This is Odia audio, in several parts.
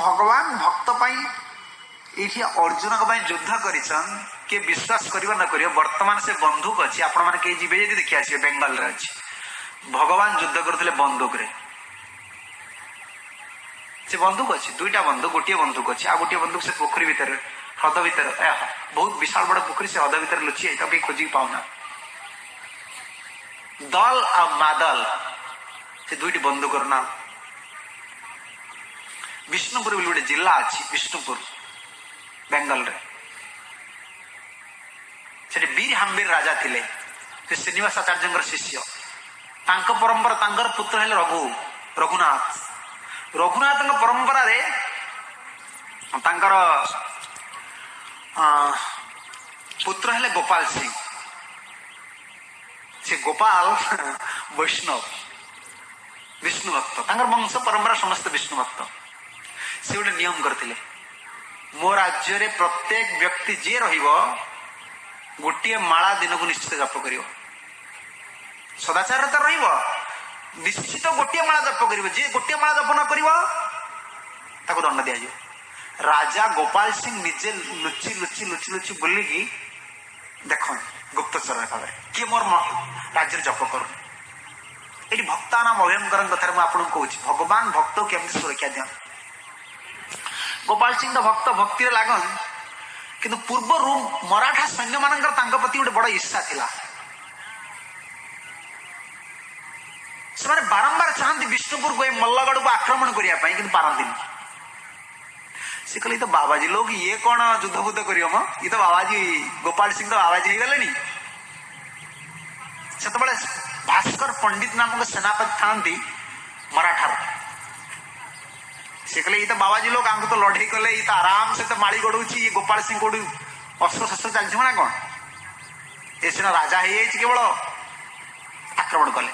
भगवान भक्त ये अर्जुन को युद्ध कर विश्वास करियो न करियो वर्तमान से बंदूक अच्छी आपण मैंने कहीं जीवे यदि देखी आसिए बेंगाल रे अच्छी भगवान युद्ध करते बंदूक रे से बंदूक अच्छी दुईटा बंदूक गोटे बंदूक अच्छी आ गोटे बंदूक से पोखरी भितर ह्रद भितर बहुत विशाल बड़ पोखरी से ह्रद भितर लुचि कहीं खोजिक पाऊना दल आ मादल से दुईटी बंदूक ना विष्णुपुर गोटे जिला अच्छी विष्णुपुर बेंगल रे से वीर हाम्बीर राजा थिले से श्रीनिवास आचार्य शिष्य परंपरा तांकर पुत्र है रघुनाथ रघुनाथ परंपरा रे तांकर पुत्र है गोपाल सिंह से गोपाल वैष्णव विष्णु भक्त तांकर वंश परंपरा समस्त विष्णु भक्त से गोटे नियम करथिले मो राज्य रे प्रत्येक व्यक्ति जे रहिबो गोटे माला दिन को निश्चित जप कर सदाचार तो रहिबो निश्चित गोटे माला जप कर गोटे माला जप न कर दंड दिया राजा गोपाल सिंह निजे लुचि लुचि लुचि लुचि बुलिकी देख गुप्तचर भाव किए मोर राज्य जप कर ये भक्ता नाम अभयंकर कथार मुझे कहूँ भगवान भक्त को केमती सुरक्षा दिया गोपाल सिंह भक्त भक्ति लागन किंतु पूर्वर मराठा सैन्य मानकर प्रति गोटे बड़ इच्छा थिला से बारंबार चाहती विष्णुपुर को मल्लगढ़ को आक्रमण करने कि पारती से कहले तो बाबाजी लोग ये कौन युद्ध बुद्ध कर ये तो बाबाजी गोपाल सिंह तो बाबाजी हो गले से भास्कर पंडित नामक सेनापति था मराठार से कहले ये तो बाबाजी लोग आमको तो लड़े कले ये तो आराम से तो माड़ी गड़ुची ये गोपाल सिंह कोड़ी अस्त्र शस्त्र चलती ना कौन ये सीना राजा है केवल आक्रमण कले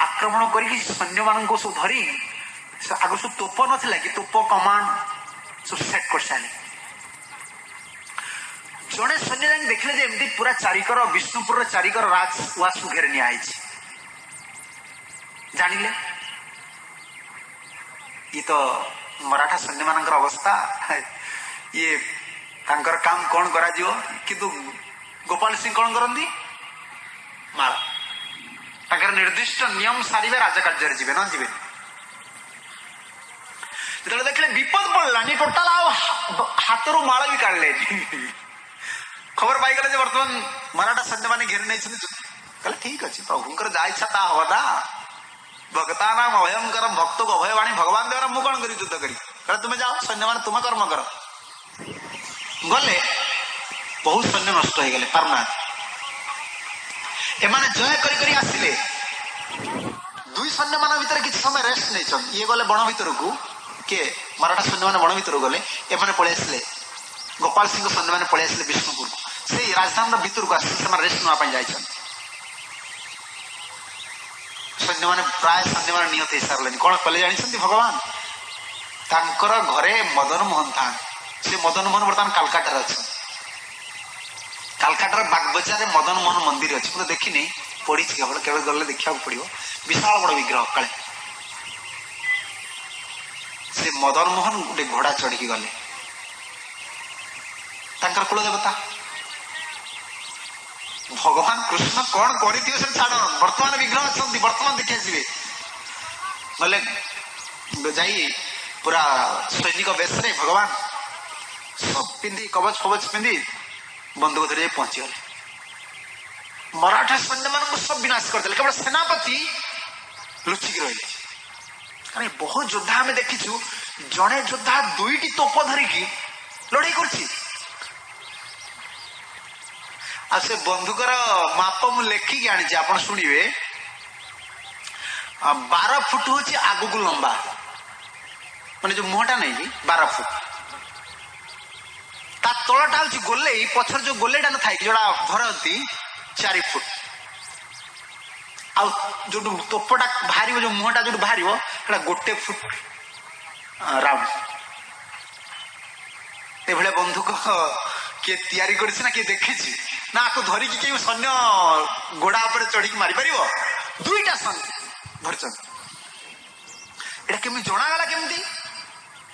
आक्रमण कर सैन्य मान सब धरी आग सब तोप नाला कि तोप कमांड सब सेट कर सारे जड़े सैन्य जान देखले एमती पूरा चारिकर विष्णुपुर चारिकर राज वासु घेर नियाई जानिले ये तो मराठा सैन्य मान अवस्था ये तांकर काम कौन करा किंतु गोपाल सिंह कौन करती माला तांकर निर्दिष्ट नियम सारे राजकार्य जीवे न जीवे जो देखले विपद पड़ला टोटाल हाथ रू माला भी काढ़ले खबर पाई गले बर्तमान मराठा सैन्य मैंने घेर नहीं कहले ठीक अच्छे प्रभुंकर जा इच्छा ता हवा भक्ता नाम अभयंकर भक्त को अभयवाणी भगवान द्वारा मु कौन करी युद्ध करी तुम्हें जाओ सैन्य मान तुम कर्म कर गले बहुत सैन्य नष्ट हो गले पारना एमाने जय करी करी आसिले दुई सैन्य मान भीतर किसी समय रेस्ट नहीं ये गले बण भीतर को किए मराठा सैन्य मैंने बण भीतर गले एमाने पलि आसिले गोपाल सिंह सैन्य मैंने पलि आसिले विष्णुपुर को से राजधानी भीतर को आसिले रेस्ट नापी जाइछन सैन्य मैंने प्राय सैन्य मैंने निहत हो सारे कौन कले जानी भगवान तांकर घरे मदन मोहन था से मदन मोहन बर्तमान कालकाटा अच्छे कालकाटार बागबजार मदन मोहन मंदिर अच्छे मुझे देखनी पढ़ी केवल केवल गले देखा पड़ो विशाल बड़ विग्रह काले से मदन मोहन गोटे घोड़ा चढ़ी गले तांकर कुल देवता भगवान कृष्ण कौन कर छाड़ बर्तमान विग्रह अच्छा बर्तमान देखिए जी गले जाई पूरा सैनिक बेश रे भगवान सब पिंधि कवच फवच पिंधि बंदूक धरी पहुंची गले मराठा सैन्य मान सब विनाश करदे केवल सेनापति लुचिक रही बहुत योद्धा आम देखीचु जड़े योद्धा दुईटी तोप धरिकी लड़ाई कर से बंदूकर माप मु लेखिकी आनी आप शुणे 12 फुट हूँ आग को लंबा मैंने जो मुहटा नहीं कि 12 फुट ता तलटा हूँ गोले पछर जो गोलेटा न थाई जोड़ा धरती 4 फुट आ जो तोपटा बाहर जो मुहटा जो बाहर गोटे फुट राउंड ये बंदूक किए तैयारी करछि ना किए देखिछि ना आपको धरिकी कि सैन्य गोड़ा पर चढ़ी मारी पार दुईटा सैन्य धरछन एटा केमी जणागला केमती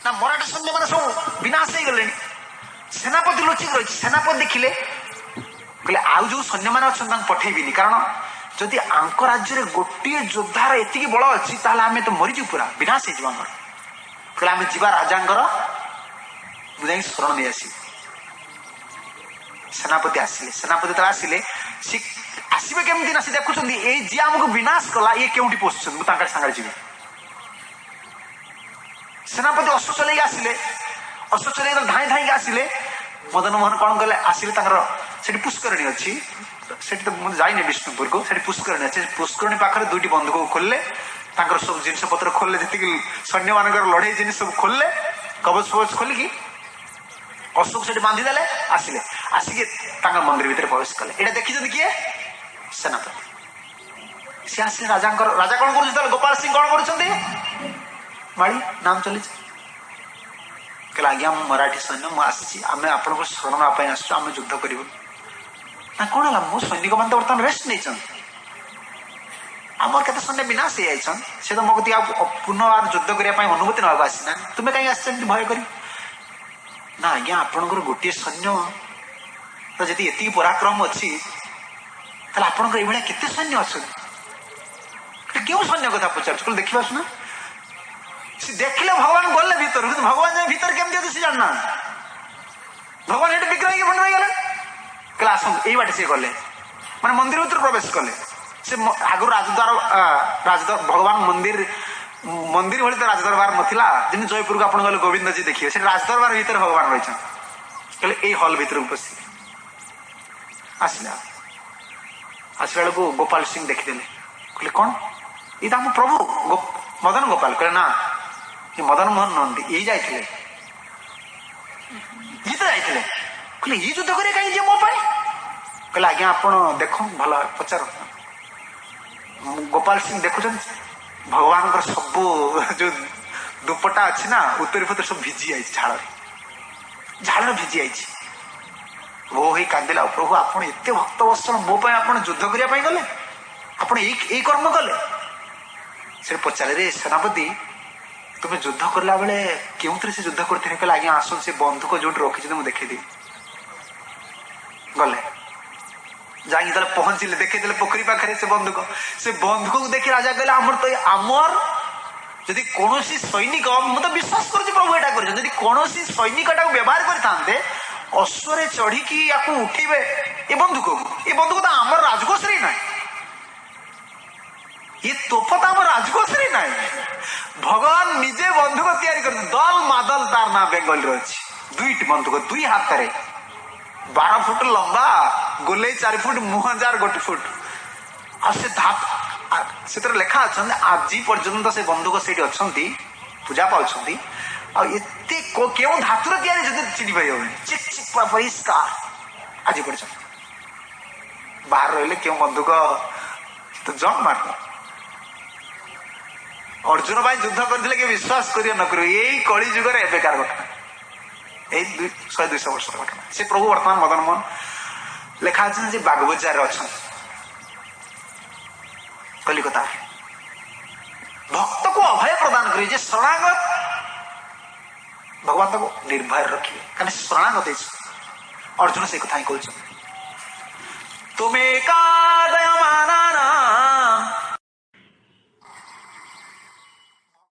ନା ମରାଠା ସୈନ୍ୟ ମାନେ ସବୁ ବିନାଶ ହେଇଗଲେଣି। ସେନାପତି ଲୁଚିକି ରହିଛି। ସେନାପତି ଦେଖିଲେ କହିଲେ ଆଉ ଯୋଉ ସୈନ୍ୟମାନେ ଅଛନ୍ତି ତାଙ୍କୁ ପଠେଇବିନି, କାରଣ ଯଦି ଆଙ୍କ ରାଜ୍ୟରେ ଗୋଟିଏ ଯୋଦ୍ଧାର ଏତିକି ବଳ ଅଛି ତାହେଲେ ଆମେ ତ ମରିଯିବୁ, ପୁରା ବିନାଶ ହେଇଯିବ ଆମର। କହିଲେ ଆମେ ଯିବା ରାଜାଙ୍କର, ମୁଁ ଯାଇକି ଶରଣ ନେଇ ଆସିବି। ସେନାପତି ଆସିଲେ। ସେନାପତି ଯେତେବେଳେ ଆସିଲେ, ସେ ଆସିବେ କେମିତି ନା, ସେ ଦେଖୁଛନ୍ତି ଏଇ ଯିଏ ଆମକୁ ବିନାଶ କଲା ଇଏ କେଉଁଠି ପଶୁଛନ୍ତି, ମୁଁ ତାଙ୍କ ସାଙ୍ଗରେ ଯିବି। ସେନାପତି ଅଶ୍ଵ ଚଲେଇକି ଆସିଲେ। ଅଶ୍ଵ ଚଲେଇକି ଧାଇଁ ଧାଇଁକି ଆସିଲେ। ମଦନ ମୋହନ କଣ କଲେ, ଆସିଲେ ତାଙ୍କର ସେଠି ପୁଷ୍କରିଣୀ ଅଛି, ସେଠି ତ ମୁଁ ଯାଇନି ବିଷ୍ଣୁପୁରକୁ, ସେଠି ପୁଷ୍କରିଣୀ ଅଛି। ପୁଷ୍କରିଣୀ ପାଖରେ ଦୁଇଟି ବନ୍ଧୁକକୁ ଖୋଲିଲେ, ତାଙ୍କର ସବୁ ଜିନିଷ ପତ୍ର ଖୋଲିଲେ, ଯେତିକି ସୈନ୍ୟ ମାନଙ୍କର ଲଢେଇ ଜିନିଷ ସବୁ ଖୋଲିଲେ, କବଚ ଫବଚ ଖୋଲିକି ଅଶୋକ ସେଠି ବାନ୍ଧିଦେଲେ। ଆସିଲେ, ଆସିକି ତାଙ୍କ ମନ୍ଦିର ଭିତରେ ପ୍ରବେଶ କଲେ। ଏଇଟା ଦେଖିଛନ୍ତି କିଏ? ସେନାପତି। ସେ ଆସିଲେ ରାଜାଙ୍କର, ରାଜା କଣ କରୁଛନ୍ତି, ଗୋପାଳ ସିଂ କଣ କରୁଛନ୍ତି, ମାଳି ନାମ ଚଲିଛି। କହିଲେ ଆଜ୍ଞା ମୁଁ ମରାଠୀ ସୈନ୍ୟ, ମୁଁ ଆସିଛି, ଆମେ ଆପଣଙ୍କୁ ଶରଣ ନେବା ପାଇଁ ଆସିଛୁ, ଆମେ ଯୁଦ୍ଧ କରିବୁ। ନା କଣ ହେଲା, ମୋ ସୈନିକ ମାନେ ତ ବର୍ତ୍ତମାନ ରେଷ୍ଟ ନେଇଛନ୍ତି, ଆମର କେତେ ସୈନ୍ୟ ବିନାଶ ହେଇଯାଇଛନ୍, ସେ ତ ମୋ କତିକି ଆଉ ପୁନର୍ବାର ଯୁଦ୍ଧ କରିବା ପାଇଁ ଅନୁମତି ନେବାକୁ ଆସିନା, ତୁମେ କାହିଁକି ଆସିଛନ୍ତି ଭୟ କରି? ନା ଆଜ୍ଞା ଆପଣଙ୍କର ଗୋଟିଏ ସୈନ୍ୟ ତ ଯଦି ଏତିକି ପରାକ୍ରମ ଅଛି, ତାହେଲେ ଆପଣଙ୍କର ଏଇଭଳିଆ କେତେ ସୈନ୍ୟ ଅଛନ୍ତି? କେଉଁ ସୈନ୍ୟ କଥା ପଚାରୁଛୁ? କହିଲେ ଦେଖିବା ଶୁଣା। ସେ ଦେଖିଲେ ଭଗବାନ ଗଲେ ଭିତରୁ, କିନ୍ତୁ ଭଗବାନ ଯାଇ ଭିତରେ କେମିତି ଅଛି ସେ ଜାଣିନାହାନ୍ତି। ଭଗବାନ ଏଠି ବିଗ୍ରହ ହେଇକି ବନ୍ଦ ହେଇଗଲେ। କହିଲେ ଆସନ୍ତୁ, ଏଇ ବାଟେ ସିଏ ଗଲେ, ମାନେ ମନ୍ଦିର ଭିତରେ ପ୍ରବେଶ କଲେ। ସେ ଆଗରୁ ରାଜଦ୍ୱାର ଭଗବାନ ମନ୍ଦିର ଭଳି ତ ରାଜଦରବାର ନଥିଲା। ଯେମିତି ଜୟପୁରକୁ ଆପଣ ଗଲେ ଗୋବିନ୍ଦଜୀ ଦେଖିବେ, ସେଠି ରାଜଦରବାର ଭିତରେ ଭଗବାନ ରହିଛନ୍ତି। କହିଲେ ଏଇ ହଲ୍ ଭିତରକୁ ପଶିଲେ। ଆସିଲା, ଆସିଲା ବେଳକୁ ଗୋପାଳ ସିଂ ଦେଖିଦେଲେ। କହିଲେ କଣ, ଏଇ ତ ଆମ ପ୍ରଭୁ ମଦନ ଗୋପାଳ। କହିଲେ ନା, ଏ ମଦନ ମୋହନ ନୁହନ୍ତି, ଏଇ ଯାଇଥିଲେ, ଇଏ ତ ଯାଇଥିଲେ। କହିଲେ ଇଏ ଯୁଦ୍ଧ କରିବା କାହିଁକି ଯିଏ ମୋ ପାଇଁ? କହିଲେ ଆଜ୍ଞା ଆପଣ ଦେଖ, ଭଲ ପଚାର। ଗୋପାଳ ସିଂ ଦେଖୁଛନ୍ତି ଭଗବାନଙ୍କର ସବୁ ଯୋଉ ଦୁପଟା ଅଛି ନା, ଉତ୍ତରୀ ଫୁତ୍ତରୀ ସବୁ ଭିଜି ଯାଇଛି, ଝାଳରେ ଭିଜି ଯାଇଛି। ବୋ ହେଇ କାନ୍ଦିଲା, ପ୍ରଭୁ ଆପଣ ଏତେ ଭକ୍ତ ବତ୍ସଳ, ମୋ ପାଇଁ ଆପଣ ଯୁଦ୍ଧ କରିବା ପାଇଁ ଗଲେ, ଆପଣ ଏଇ କର୍ମ କଲେ। ସେ ପଚାରିଲେ ସେନାପତି ତୁମେ ଯୁଦ୍ଧ କଲା ବେଳେ କେଉଁଥିରେ ସେ ଯୁଦ୍ଧ କରିଥିଲେ? କହିଲେ ଆଜ୍ଞା ଆସନ୍ତୁ, ସେ ବନ୍ଧୁକ ଯୋଉଠି ରଖିଛନ୍ତି ମୁଁ ଦେଖେଇଦେବି। ଗଲେ, ଯାଇକି ଯେତେବେଳେ ପହଞ୍ଚିଲେ, ଦେଖେଇଦେଲେ ପୋଖରୀ ପାଖରେ ସେ ବନ୍ଧୁକକୁ ଦେଖି ରାଜା କହିଲେ ଆମର ଯଦି କୌଣସି ସୈନିକ, ମୁଁ ତ ବିଶ୍ୱାସ କରୁଛି ପ୍ରଭୁ ଏଇଟା କରିଛନ୍ତି, ଯଦି କୌଣସି ସୈନିକ ଏଟାକୁ ବ୍ୟବହାର କରିଥାନ୍ତେ, ଅଶ୍ୱରେ ଚଢିକି ୟାକୁ ଉଠେଇବେ ଏ ବନ୍ଧୁକକୁ ତ ଆମର ରାଜକୋଷରେ ନାହିଁ, ଏ ତୋପ ତ ଆମ ରାଜକୋଷରେ ନାହିଁ। ଭଗବାନ ନିଜେ ବନ୍ଧୁକ ତିଆରି କରିଛନ୍ତି। ଦଲ ମାଦଲ ତାର ନାଁ ବେଙ୍ଗଲରେ ଅଛି। ଦୁଇଟି ବନ୍ଧୁକ, ଦୁଇ ହାତରେ, 12 ଫୁଟ ଲମ୍ବା, ଗୋଲେଇ 4 ଫୁଟ, ମୁହଁ ଯାର 1 ଫୁଟ। ଆଉ ସେ ସେଥିରେ ଲେଖା ଅଛନ୍ତି ଆଜି ପର୍ଯ୍ୟନ୍ତ ସେ ବନ୍ଧୁକ ସେଇଠି ଅଛନ୍ତି, ପୂଜା ପାଉଛନ୍ତି। ଆଉ ଏତେ କେଉଁ ଧାତୁର ତିଆରି ଯଦି ଚିନି ପାଇ ହବନି, ଚିକ୍ ଚିକ୍ ପରିଷ୍କାର ଆଜି ପର୍ଯ୍ୟନ୍ତ। ବାହାରେ ରହିଲେ କେଉଁ ବନ୍ଧୁକ ତ ଜମ୍ ମାର। ଅର୍ଜୁନ ପାଇଁ ଯୁଦ୍ଧ କରିଥିଲେ କିଏ ବିଶ୍ୱାସ କରିବ ନ କରିବ, ଏଇ କଳି ଯୁଗରେ ଏବେକାର ଘଟଣା, ଏଇ 100-200 ବର୍ଷର ଘଟଣା। ସେ ପ୍ରଭୁ ବର୍ତ୍ତମାନ ମଦନ ମୋହନ ଲେଖା ଅଛନ୍ତି ଯେ ବାଗବଜାରରେ ଅଛନ୍ତି, କଲିକତା। ଭକ୍ତକୁ ଅଭୟ ପ୍ରଦାନ କରିବେ, ଯେ ଶରଣାଗତ ଭଗବାନ ତାକୁ ନିର୍ଭୟ ରଖିବେ, କାରଣ ଶରଣାଗତ ହେଇଛନ୍ତି। ଅର୍ଜୁନ ସେଇ କଥା ହିଁ କହୁଛନ୍ତି, ତୁମେ କା ଦୟମାନା